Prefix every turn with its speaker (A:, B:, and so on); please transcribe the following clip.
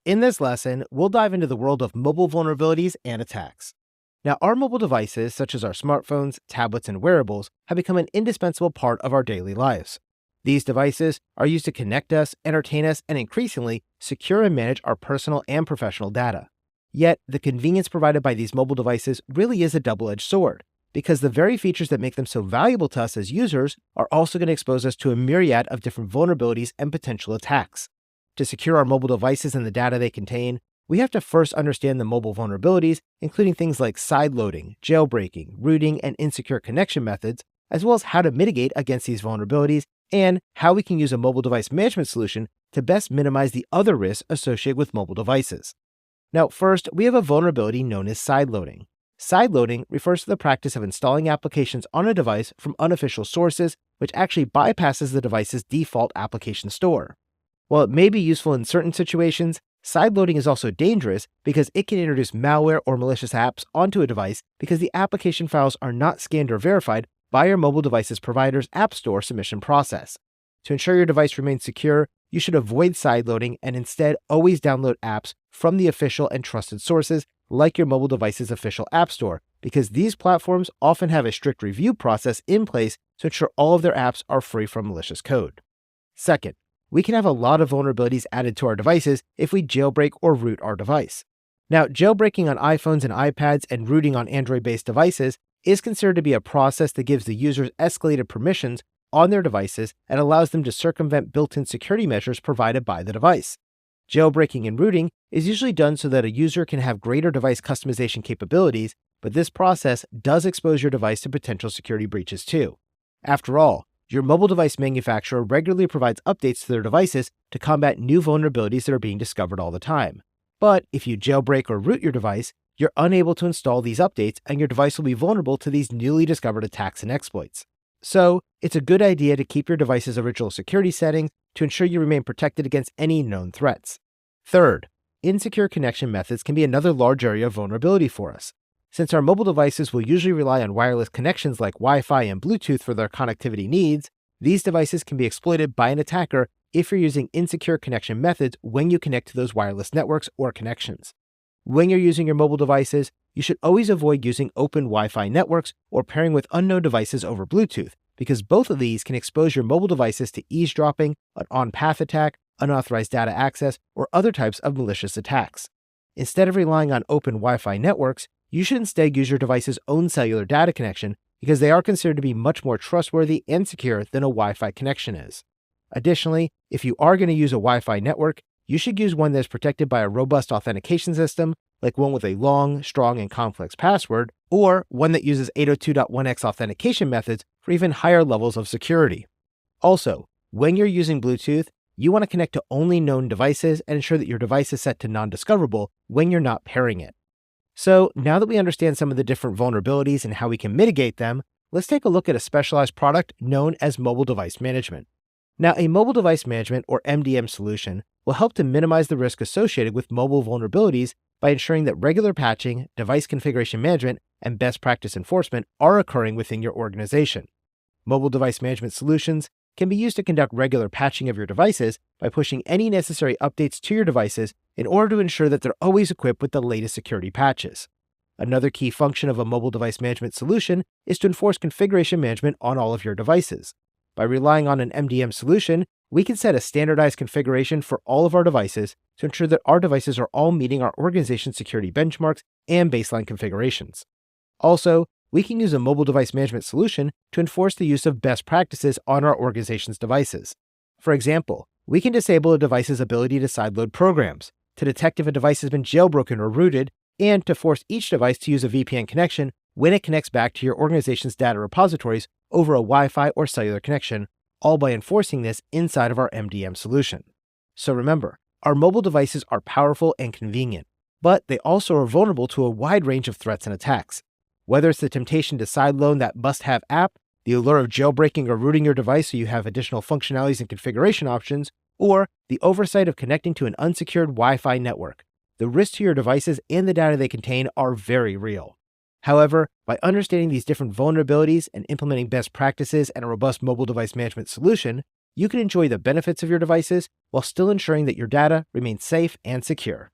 A: In this lesson, we'll dive into the world of mobile vulnerabilities and attacks. Now, our mobile devices, such as our smartphones, tablets, and wearables, have become an indispensable part of our daily lives. These devices are used to connect us, entertain us, and increasingly, secure and manage our personal and professional data. Yet, the convenience provided by these mobile devices really is a double-edged sword, because the very features that make them so valuable to us as users are also going to expose us to a myriad of different vulnerabilities and potential attacks. To secure our mobile devices and the data they contain, we have to first understand the mobile vulnerabilities, including things like sideloading, jailbreaking, rooting, and insecure connection methods, as well as how to mitigate against these vulnerabilities and how we can use a mobile device management solution to best minimize the other risks associated with mobile devices. Now, first, we have a vulnerability known as sideloading. Sideloading refers to the practice of installing applications on a device from unofficial sources, which actually bypasses the device's default application store. While it may be useful in certain situations, sideloading is also dangerous because it can introduce malware or malicious apps onto a device because the application files are not scanned or verified by your mobile device's provider's App Store submission process. To ensure your device remains secure, you should avoid sideloading and instead always download apps from the official and trusted sources like your mobile device's official App Store, because these platforms often have a strict review process in place to ensure all of their apps are free from malicious code. Second, we can have a lot of vulnerabilities added to our devices if we jailbreak or root our device. Now, jailbreaking on iPhones and iPads and rooting on Android-based devices is considered to be a process that gives the users escalated permissions on their devices and allows them to circumvent built-in security measures provided by the device. Jailbreaking and rooting is usually done so that a user can have greater device customization capabilities, but this process does expose your device to potential security breaches too. After all, your mobile device manufacturer regularly provides updates to their devices to combat new vulnerabilities that are being discovered all the time. But if you jailbreak or root your device, you're unable to install these updates and your device will be vulnerable to these newly discovered attacks and exploits. So, it's a good idea to keep your device's original security settings to ensure you remain protected against any known threats. Third, insecure connection methods can be another large area of vulnerability for us. Since our mobile devices will usually rely on wireless connections like Wi-Fi and Bluetooth for their connectivity needs, these devices can be exploited by an attacker if you're using insecure connection methods when you connect to those wireless networks or connections. When you're using your mobile devices, you should always avoid using open Wi-Fi networks or pairing with unknown devices over Bluetooth, because both of these can expose your mobile devices to eavesdropping, an on-path attack, unauthorized data access, or other types of malicious attacks. Instead of relying on open Wi-Fi networks, you should instead use your device's own cellular data connection because they are considered to be much more trustworthy and secure than a Wi-Fi connection is. Additionally, if you are going to use a Wi-Fi network, you should use one that is protected by a robust authentication system, like one with a long, strong, and complex password, or one that uses 802.1x authentication methods for even higher levels of security. Also, when you're using Bluetooth, you want to connect to only known devices and ensure that your device is set to non-discoverable when you're not pairing it. So now that we understand some of the different vulnerabilities and how we can mitigate them, let's take a look at a specialized product known as mobile device management. Now, a mobile device management or MDM solution will help to minimize the risk associated with mobile vulnerabilities by ensuring that regular patching, device configuration management, and best practice enforcement are occurring within your organization. Mobile device management solutions can be used to conduct regular patching of your devices by pushing any necessary updates to your devices in order to ensure that they're always equipped with the latest security patches. Another key function of a mobile device management solution is to enforce configuration management on all of your devices. By relying on an MDM solution, we can set a standardized configuration for all of our devices to ensure that our devices are all meeting our organization's security benchmarks and baseline configurations. Also, we can use a mobile device management solution to enforce the use of best practices on our organization's devices. For example, we can disable a device's ability to sideload programs, to detect if a device has been jailbroken or rooted, and to force each device to use a VPN connection when it connects back to your organization's data repositories over a Wi-Fi or cellular connection, all by enforcing this inside of our MDM solution. So remember, our mobile devices are powerful and convenient, but they also are vulnerable to a wide range of threats and attacks. Whether it's the temptation to sideload that must-have app, the allure of jailbreaking or rooting your device so you have additional functionalities and configuration options, or the oversight of connecting to an unsecured Wi-Fi network, the risks to your devices and the data they contain are very real. However, by understanding these different vulnerabilities and implementing best practices and a robust mobile device management solution, you can enjoy the benefits of your devices while still ensuring that your data remains safe and secure.